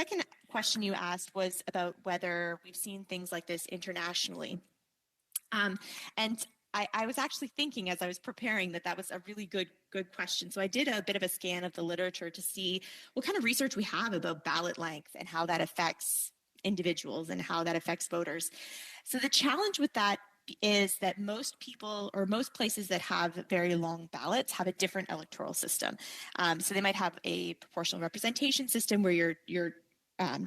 second question you asked was about whether we've seen things like this internationally. And I was actually thinking as I was preparing that was a really good question. So I did a bit of a scan of the literature to see what kind of research we have about ballot length and how that affects individuals and how that affects voters. So the challenge with that is that most people or most places that have very long ballots have a different electoral system. So they might have a proportional representation system where you're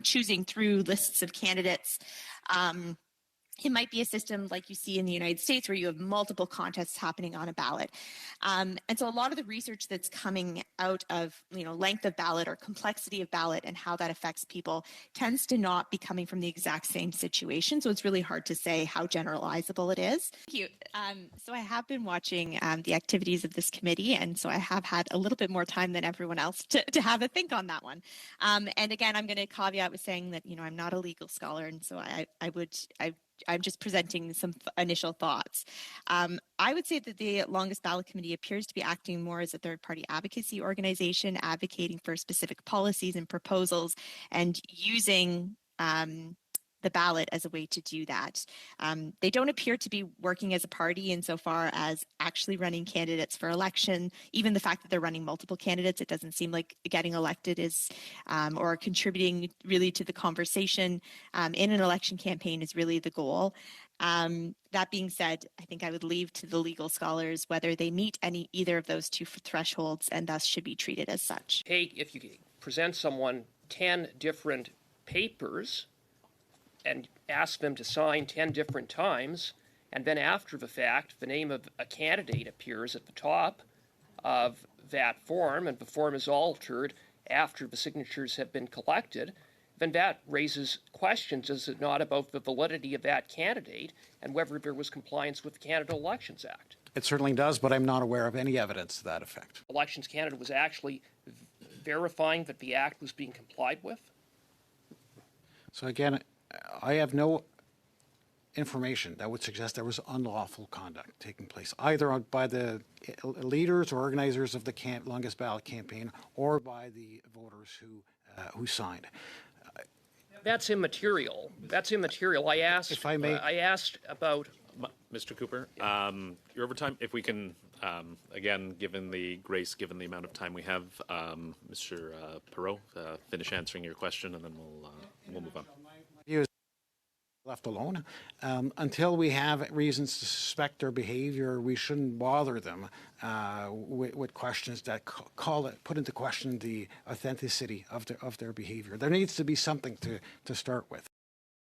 choosing through lists of candidates. It might be a system like you see in the United States where you have multiple contests happening on a ballot. And so a lot of the research that's coming out of length of ballot or complexity of ballot and how that affects people tends to not be coming from the exact same situation. So it's really hard to say how generalizable it is. Thank you. So I have been watching the activities of this committee, and so I have had a little bit more time than everyone else to have a think on that one. And again, I'm going to caveat with saying that I'm not a legal scholar, and so I'm just presenting some initial thoughts. I would say that the Longest Ballot Committee appears to be acting more as a third-party advocacy organization, advocating for specific policies and proposals and using the ballot as a way to do that. They don't appear to be working as a party insofar as actually running candidates for election. Even the fact that they're running multiple candidates, it doesn't seem like getting elected is or contributing really to the conversation in an election campaign is really the goal. That being said, I think I would leave to the legal scholars whether they meet either of those two thresholds and thus should be treated as such. Hey, if you present someone 10 different papers and ask them to sign 10 different times, and then after the fact, the name of a candidate appears at the top of that form, and the form is altered after the signatures have been collected, then that raises questions, is it not, about the validity of that candidate and whether there was compliance with the Canada Elections Act. It certainly does, but I'm not aware of any evidence to that effect. Elections Canada was actually verifying that the act was being complied with? So again, I have no information that would suggest there was unlawful conduct taking place, either by the leaders or organizers of the Longest Ballot campaign or by the voters who signed. That's immaterial. That's immaterial. I asked. If I may, I asked about. Mr. Cooper, your overtime. If we can, again, given the amount of time we have, Mr. Perot, finish answering your question, and then we'll move on. Left alone. Until we have reasons to suspect their behavior, we shouldn't bother them with questions that put into question the authenticity of their behavior. There needs to be something to start with.